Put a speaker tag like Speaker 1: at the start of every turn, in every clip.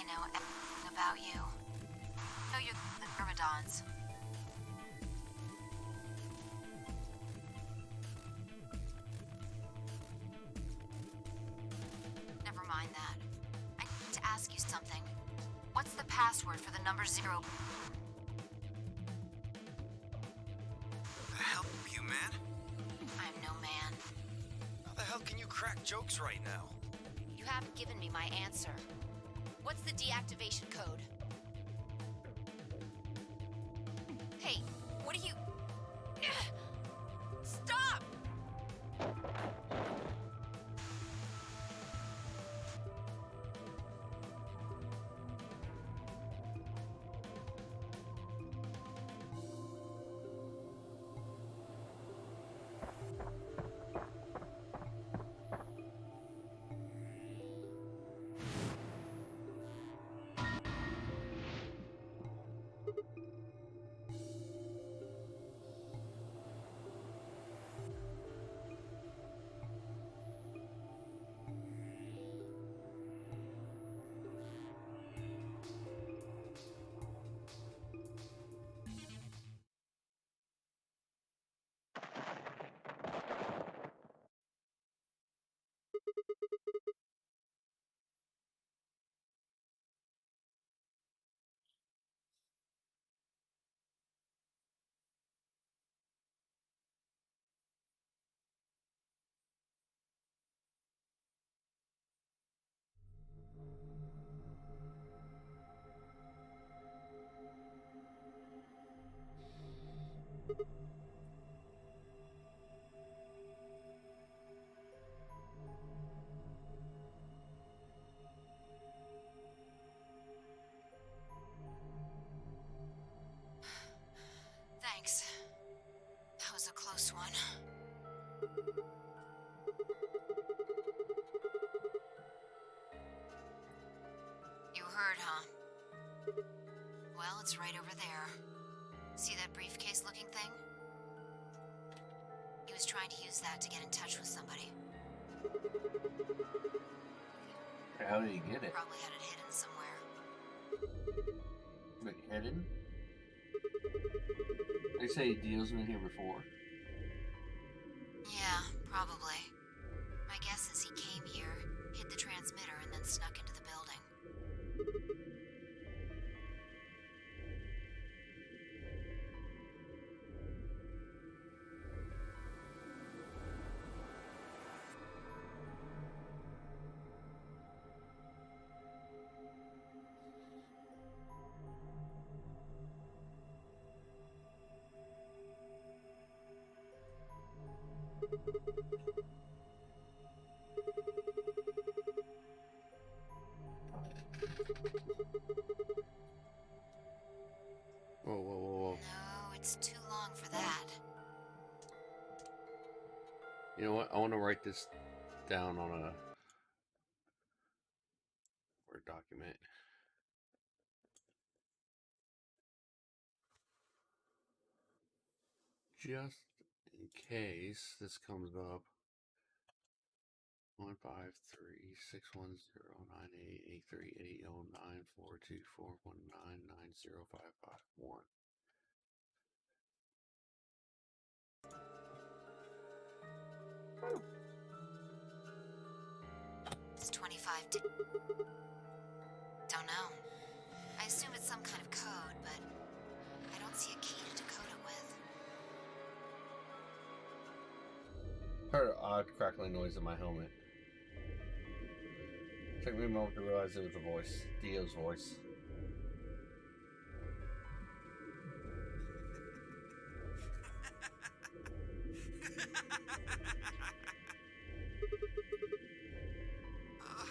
Speaker 1: I know everything about you. I know you're the Myrmidons. Never mind that. I need to ask you something. What's the password for the number 0?
Speaker 2: The hell you, man?
Speaker 1: I'm no man.
Speaker 2: How the hell can you crack jokes right now?
Speaker 1: You haven't given me my answer. What's the deactivation code? Hey, what are you... Stop! Thanks. That was a close one. You heard, huh? Well, it's right over there. See that briefcase-looking thing? He was trying to use that to get in touch with somebody.
Speaker 3: How did he get it?
Speaker 1: Probably had it hidden somewhere.
Speaker 3: Like hidden? They say he deals in here before.
Speaker 1: Yeah, probably. My guess is he came here, hid the transmitter, and then snuck into the building.
Speaker 3: Whoa, whoa, whoa, whoa.
Speaker 1: No, it's too long for that.
Speaker 3: You know what? I want to write this down on a Word document. Just in case this comes up. 153-610-988-838-094241990551.
Speaker 1: It's 25 Don't know. I assume it's some kind of code, but I don't see a key to decode it with.
Speaker 3: Heard an odd crackling noise in my helmet. Took me a moment to realize it was a voice. Dio's voice.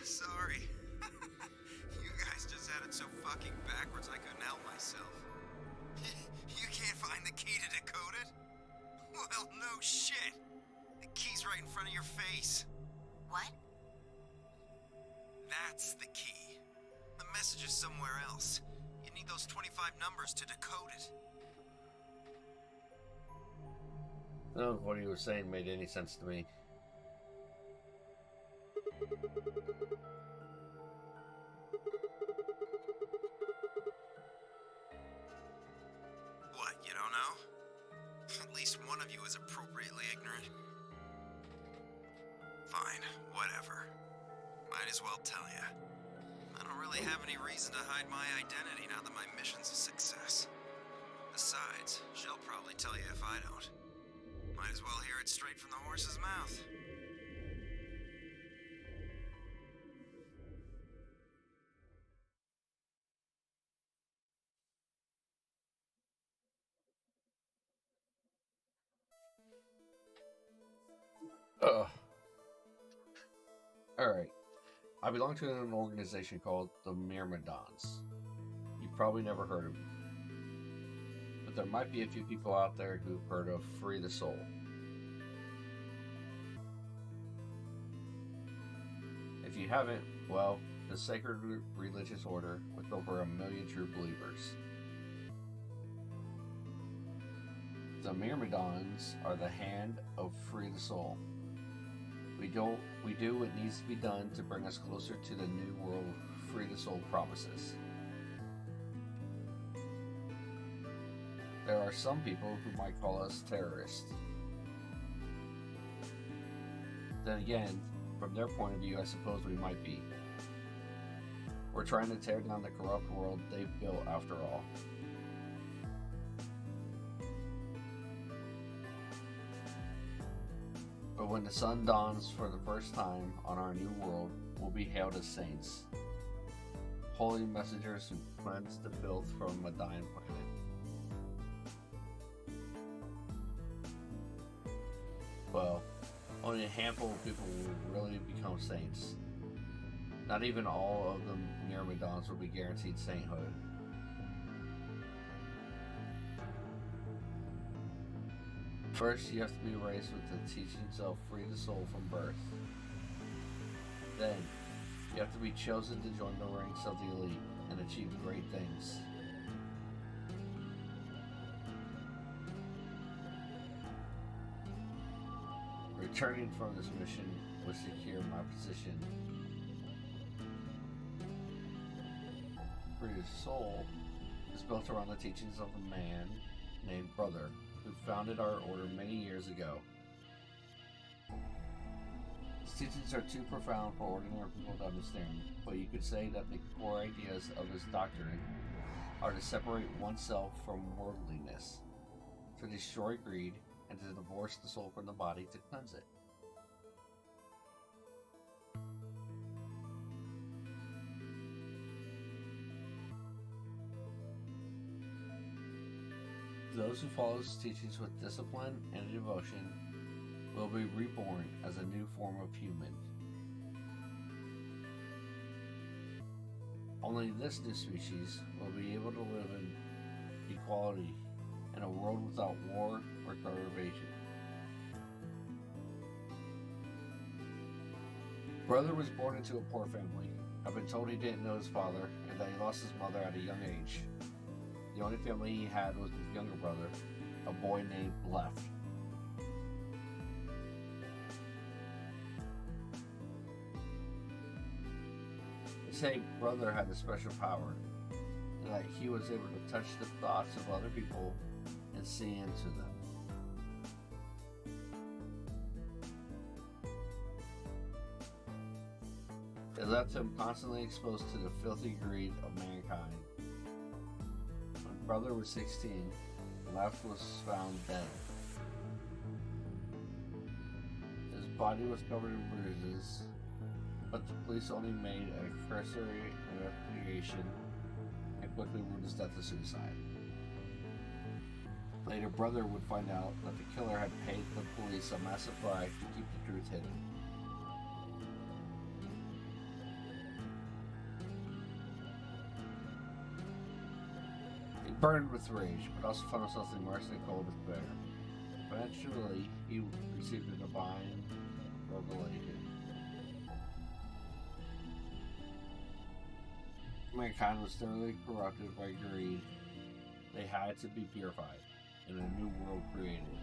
Speaker 2: Sorry. You guys just had it so fucking backwards I couldn't help myself. You can't find the key to decode it? Well, no shit. The key's right in front of your face.
Speaker 1: What?
Speaker 2: That's the key. The message is somewhere else. You need those 25 numbers to decode it.
Speaker 3: None of what he was saying made any sense to me.
Speaker 2: was appropriately ignorant. Fine, whatever. Might as well tell ya. I don't really have any reason to hide my identity now that my mission's a success. Besides, she'll probably tell you if I don't. Might as well hear it straight from the horse's mouth.
Speaker 3: Alright. I belong to an organization called the Myrmidons. You've probably never heard of them. But there might be a few people out there who've heard of Free the Soul. If you haven't, well, the sacred religious order with over 1 million true believers. The Myrmidons are the hand of Free the Soul. We do what needs to be done to bring us closer to the new world Free the Soul promises. There are some people who might call us terrorists. Then again, from their point of view, I suppose we might be. We're trying to tear down the corrupt world they've built after all. But when the sun dawns for the first time on our new world, we'll be hailed as saints. Holy messengers who cleanse the filth from a dying planet. Well, only a handful of people will really become saints. Not even all of the Myrmidons will be guaranteed sainthood. First, you have to be raised with the teachings of Free the Soul from birth. Then, you have to be chosen to join the ranks of the elite and achieve great things. Returning from this mission will secure my position. Free the Soul is built around the teachings of a man named Brother, who founded our order many years ago. His teachings are too profound for ordinary people to understand, but you could say that the core ideas of his doctrine are to separate oneself from worldliness, to destroy greed, and to divorce the soul from the body to cleanse it. Those who follow his teachings with discipline and devotion will be reborn as a new form of human. Only this new species will be able to live in equality in a world without war or starvation. Brother was born into a poor family. I've been told he didn't know his father and that he lost his mother at a young age. The only family he had was his younger brother, a boy named Blef. They say Brother had a special power, and that he was able to touch the thoughts of other people and see into them. It left him constantly exposed to the filthy greed of mankind. When Brother was 16, Blef was found dead. His body was covered in bruises, but the police only made a cursory investigation and quickly ruled his death a suicide. Later, Brother would find out that the killer had paid the police a massive bribe to keep the truth hidden. He burned with rage, but also found himself immersed in cold despair. Eventually, he received a divine revelation. Mankind was thoroughly corrupted by greed. They had to be purified, and a new world created.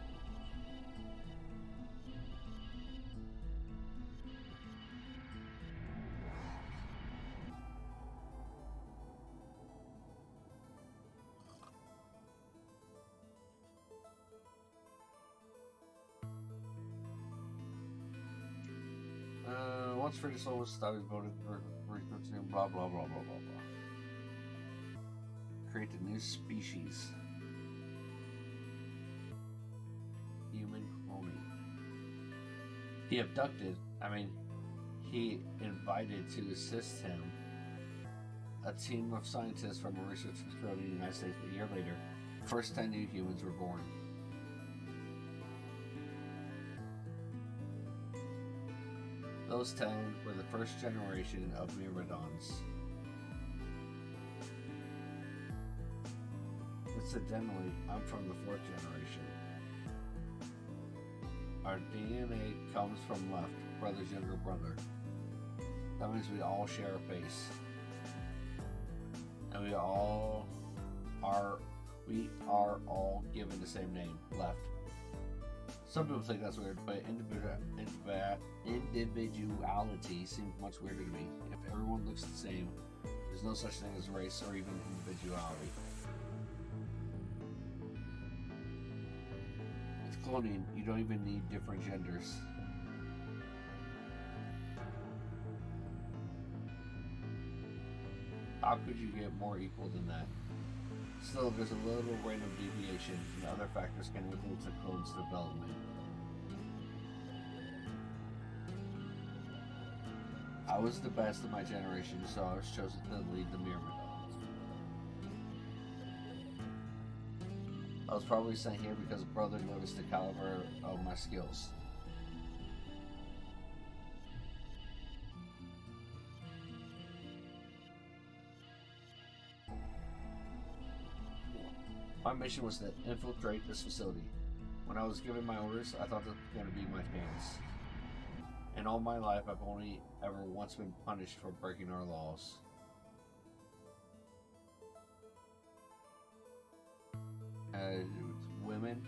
Speaker 3: once British was started voted for blah blah blah blah blah blah. Create a new species. Human cloning. He invited to assist him a team of scientists from a research facility in the United States. A year later, the first 10 new humans were born. Those 10 were the first generation of Myrmidons. Incidentally, I'm from the 4th generation. Our DNA comes from left, brother's younger brother. That means we all share a base. And we are all given the same name, left. Some people think that's weird, but individuality seems much weirder to me. If everyone looks the same, there's no such thing as race or even individuality. With cloning, you don't even need different genders. How could you get more equal than that? Still, there's a little random deviation, and other factors can influence a clone's development. I was the best of my generation, so I was chosen to lead the Myrmidons. I was probably sent here because brother noticed the caliber of my skills. My mission was to infiltrate this facility. When I was given my orders, I thought that was going to be my chance. In all my life, I've only ever once been punished for breaking our laws. Women.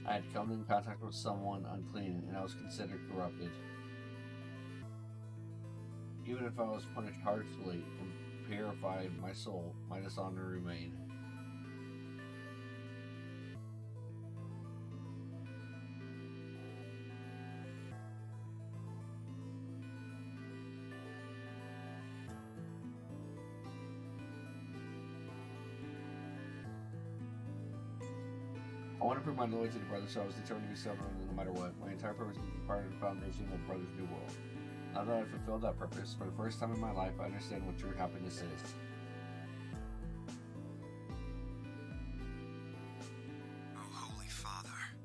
Speaker 3: I had come in contact with someone unclean, and I was considered corrupted. Even if I was punished harshly and purified my soul, my dishonor remained. I want to prove my loyalty to brother, so I was determined to be stubborn no matter what. My entire purpose was to be part of the foundation of Brother's New World. Now that I've fulfilled that purpose, for the first time in my life, I understand what true happiness is.
Speaker 2: Oh, Holy Father,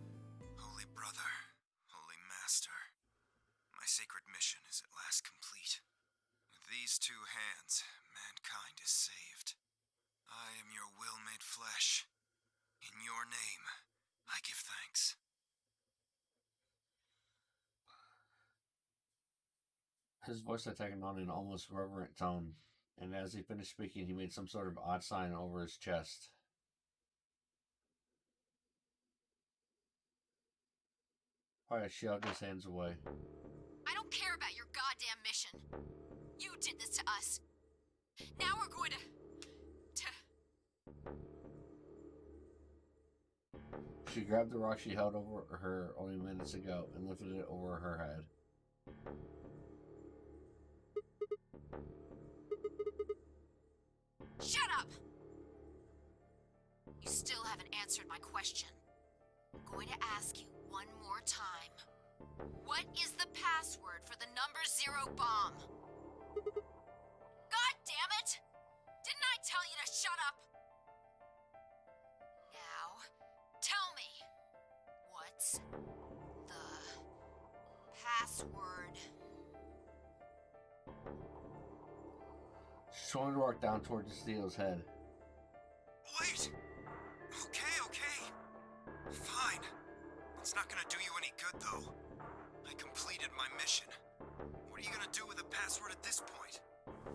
Speaker 2: Holy Brother, Holy Master, my sacred mission is at last complete. With these two hands, mankind is saved. I am your will made flesh. In your name, I give thanks.
Speaker 3: His voice had taken on an almost reverent tone, and as he finished speaking, he made some sort of odd sign over his chest. Wyatt shoved his hands away.
Speaker 1: I don't care about your goddamn mission. You did this to us. Now we're going to...
Speaker 3: She grabbed the rock she held over her only minutes ago and lifted it over her head.
Speaker 1: Shut up! You still haven't answered my question. I'm going to ask you one more time. What is the password for the number 0 bomb? God damn it! Didn't I tell you to shut up? Now, tell me, what's the password?
Speaker 3: She swung the rock down toward the steel's head.
Speaker 2: Wait! Okay. Fine. It's not gonna do you any good, though. I completed my mission. What are you gonna do with the password at this point?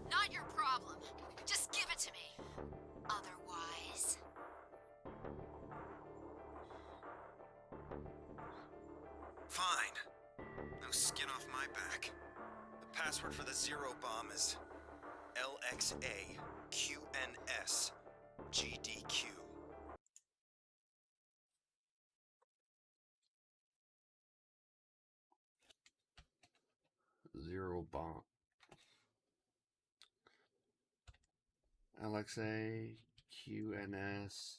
Speaker 1: Not your problem. Just give it to me. Otherwise...
Speaker 2: Fine. No skin off my back. The password for the 0 bomb is LXAQNSGDQ.
Speaker 3: Zero bomb. LXA, QNS,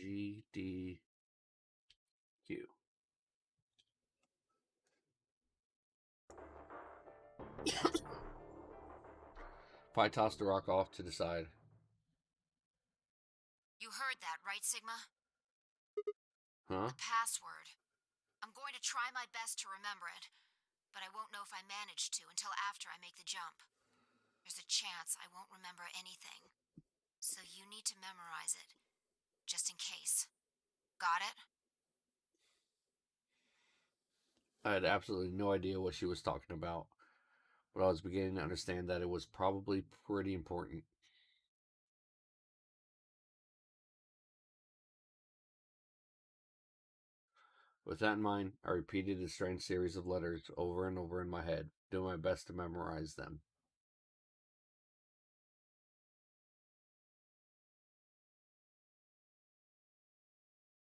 Speaker 3: GDQ. If I toss the rock off to the side.
Speaker 1: You heard that, right, Sigma?
Speaker 3: Huh?
Speaker 1: The password. I'm going to try my best to remember it, but I won't know if I manage to until after I make the jump. There's a chance I won't remember anything, so you need to memorize it, just in case. Got it?
Speaker 3: I had absolutely no idea what she was talking about, but I was beginning to understand that it was probably pretty important. With that in mind, I repeated a strange series of letters over and over in my head, doing my best to memorize them.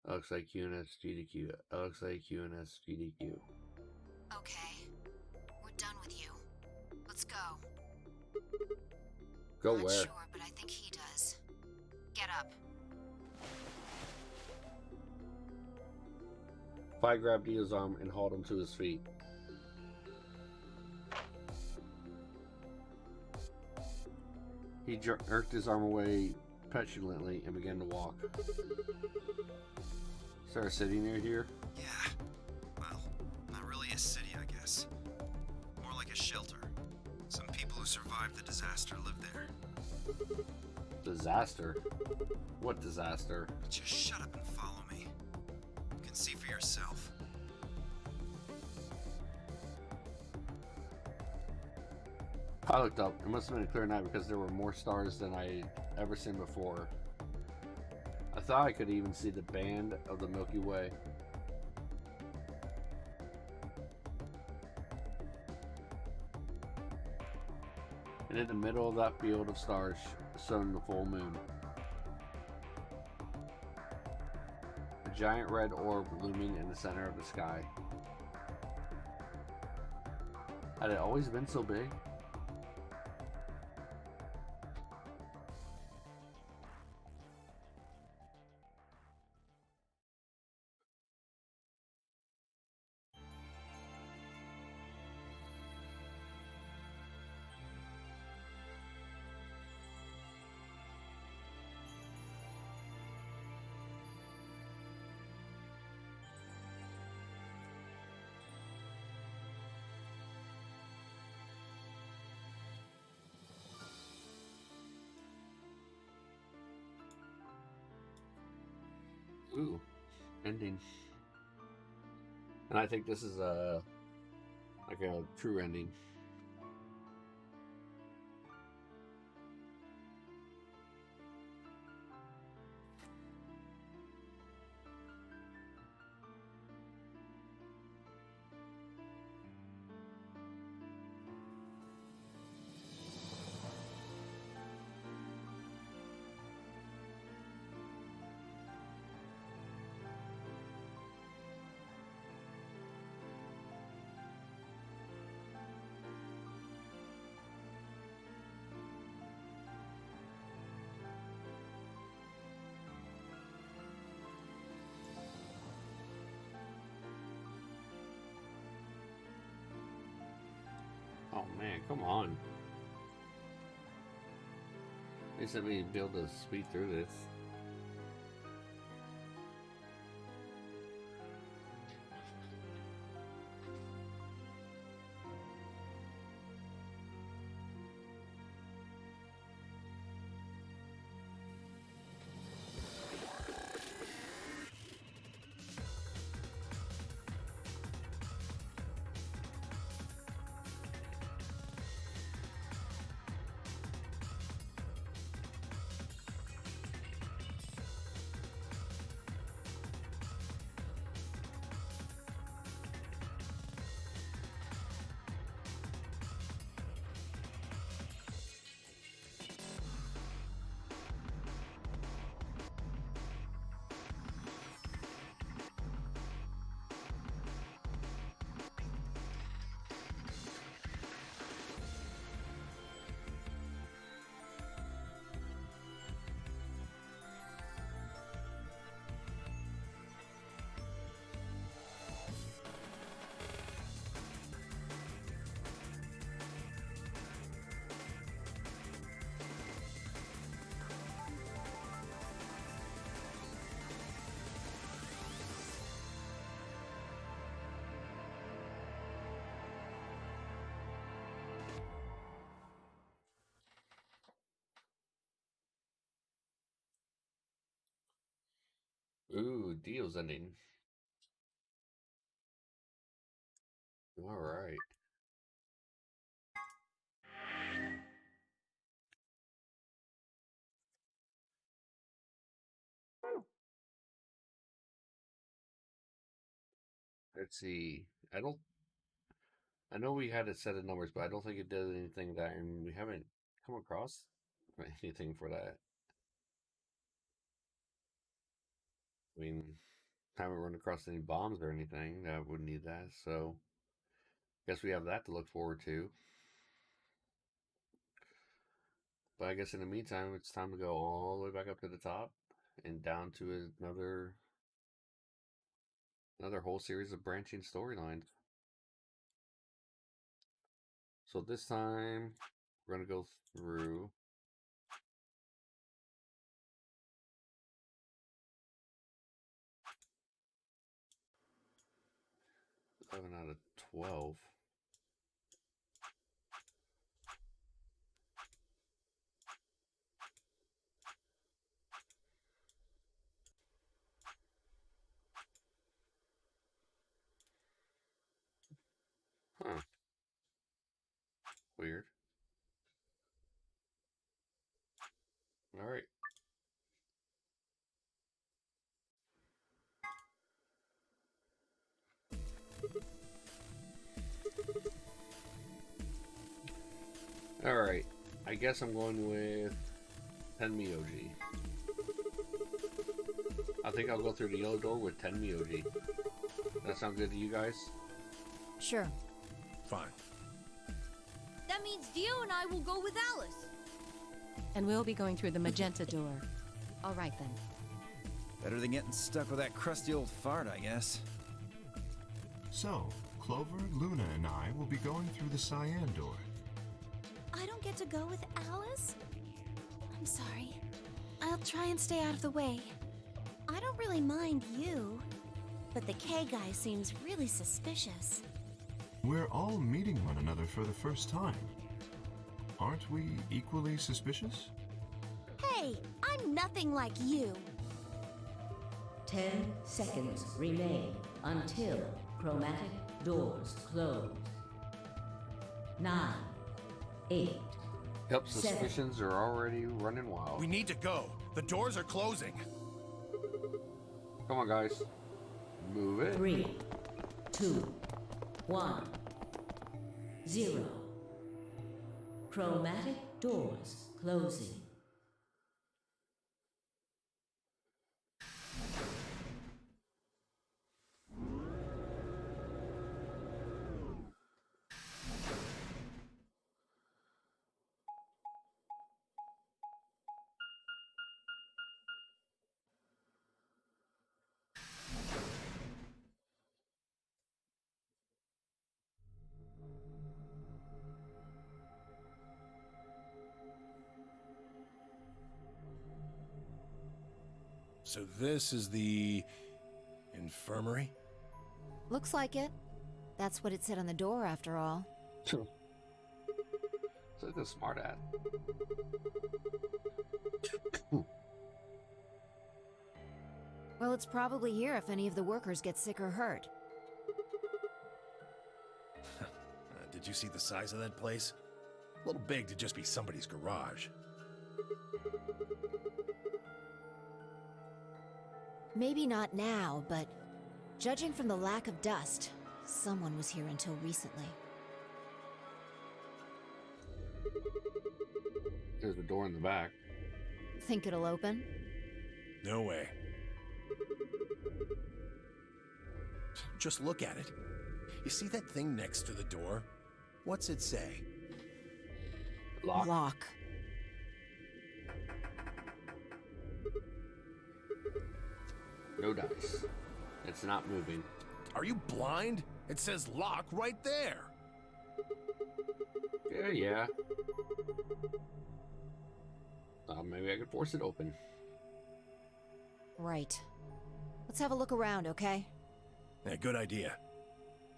Speaker 3: LXA, QNS, GDQ. LXA, QNS, GDQ.
Speaker 1: Okay. We're done with you. Let's go.
Speaker 3: Go
Speaker 1: Not
Speaker 3: where?
Speaker 1: sure, but I think he does. Get up.
Speaker 3: I grabbed Dio's arm and hauled him to his feet. He jerked his arm away petulantly and began to walk. Is there a city near here?
Speaker 2: Yeah. Well, not really a city, I guess. More like a shelter. Some people who survived the disaster live there.
Speaker 3: Disaster? What disaster?
Speaker 2: Just shut up and follow me. You can see for yourself.
Speaker 3: I looked up. It must have been a clear night because there were more stars than I'd ever seen before. I thought I could even see the band of the Milky Way. And in the middle of that field of stars shone the full moon. A giant red orb looming in the center of the sky. Had it always been so big? Ooh, ending. And I think this is like a true ending. Oh man, come on. They said we'd be able to speed through this. Ooh, deal's ending. All right. Let's see. I know we had a set of numbers, but I don't think it does anything that, and we haven't come across anything for that. I mean, haven't run across any bombs or anything that would need that, so guess we have that to look forward to. But I guess in the meantime, it's time to go all the way back up to the top and down to another whole series of branching storylines. So this time, we're going to go through 11 out of 12. Huh. Weird. All right. All right. I guess I'm going with Tenmyoji. I think I'll go through the yellow door with Tenmyoji. That sound good to you guys?
Speaker 1: Sure.
Speaker 4: Fine.
Speaker 5: That means Dio and I will go with Alice.
Speaker 6: And we'll be going through the magenta door. All right, then.
Speaker 4: Better than getting stuck with that crusty old fart, I guess.
Speaker 7: So, Clover, Luna, and I will be going through the cyan door.
Speaker 5: I don't get to go with Alice? I'm sorry. I'll try and stay out of the way. I don't really mind you, but the K guy seems really suspicious.
Speaker 7: We're all meeting one another for the first time. Aren't we equally suspicious?
Speaker 5: Hey, I'm nothing like you.
Speaker 8: 10 seconds remain until chromatic doors close. 9, 8.
Speaker 3: Yep, suspicions are already running wild.
Speaker 4: We need to go. The doors are closing.
Speaker 3: Come on, guys. Move it.
Speaker 8: 3, 2, 1, 0. Chromatic doors closing.
Speaker 4: So this is the infirmary?
Speaker 1: Looks like it. That's what it said on the door, after all.
Speaker 3: So the smart ass.
Speaker 1: Well, it's probably here if any of the workers get sick or hurt.
Speaker 4: Did you see the size of that place? A little big to just be somebody's garage.
Speaker 1: Maybe not now, but judging from the lack of dust, someone was here until recently.
Speaker 3: There's the door in the back.
Speaker 1: Think it'll open?
Speaker 4: No way. Just look at it. You see that thing next to the door? What's it say?
Speaker 3: Lock.
Speaker 1: Lock.
Speaker 3: No dice. It's not moving.
Speaker 4: Are you blind? It says lock right there.
Speaker 3: Yeah. Maybe I could force it open.
Speaker 1: Right. Let's have a look around, okay?
Speaker 4: Yeah, good idea.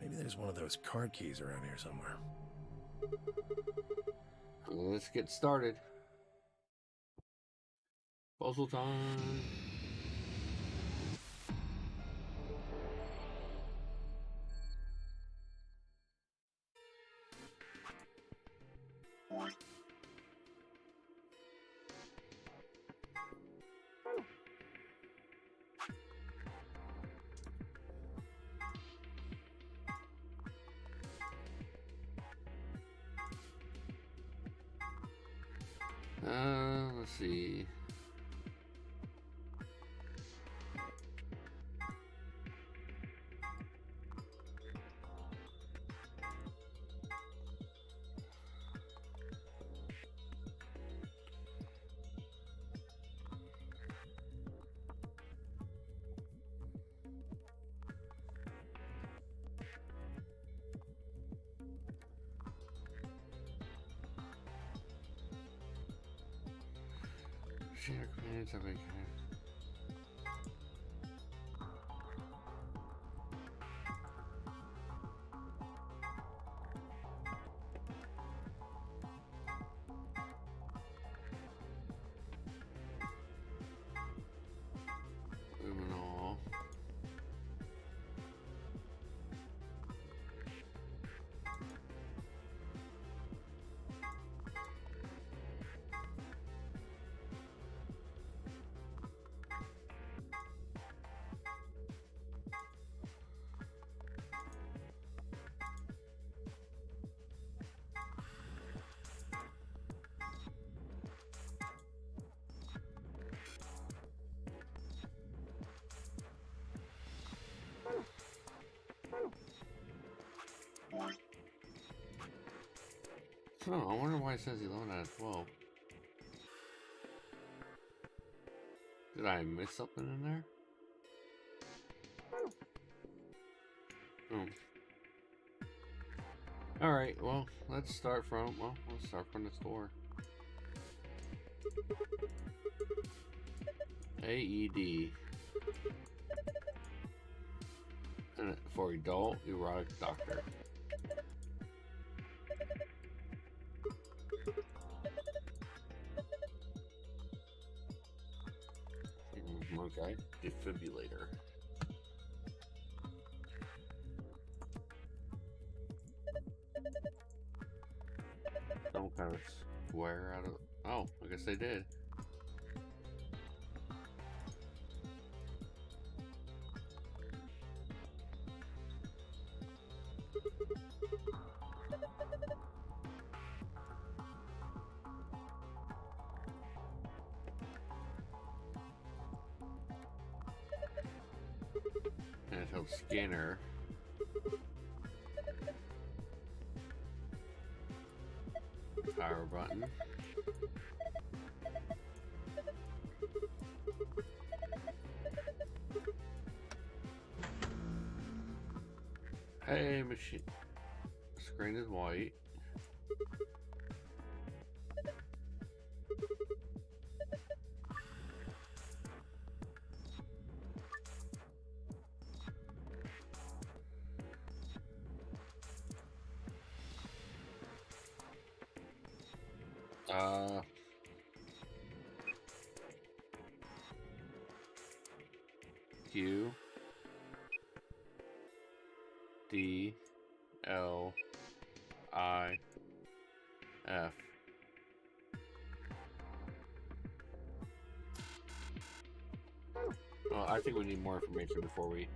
Speaker 4: Maybe there's one of those card keys around here somewhere.
Speaker 3: Let's get started. Puzzle time. Let's see. Share commands have been Luminol. Oh, I wonder why it says 11 out of 12. Did I miss something in there? Oh. Alright, well, let's start from the store. AED. And for adult erotic doctor. Okay, defibrillator. Some kind of square out of. Oh, I guess they did. Handheld scanner. Power button. Hey, machine. Screen is white. Q D L I F. Well, I think we need more information before we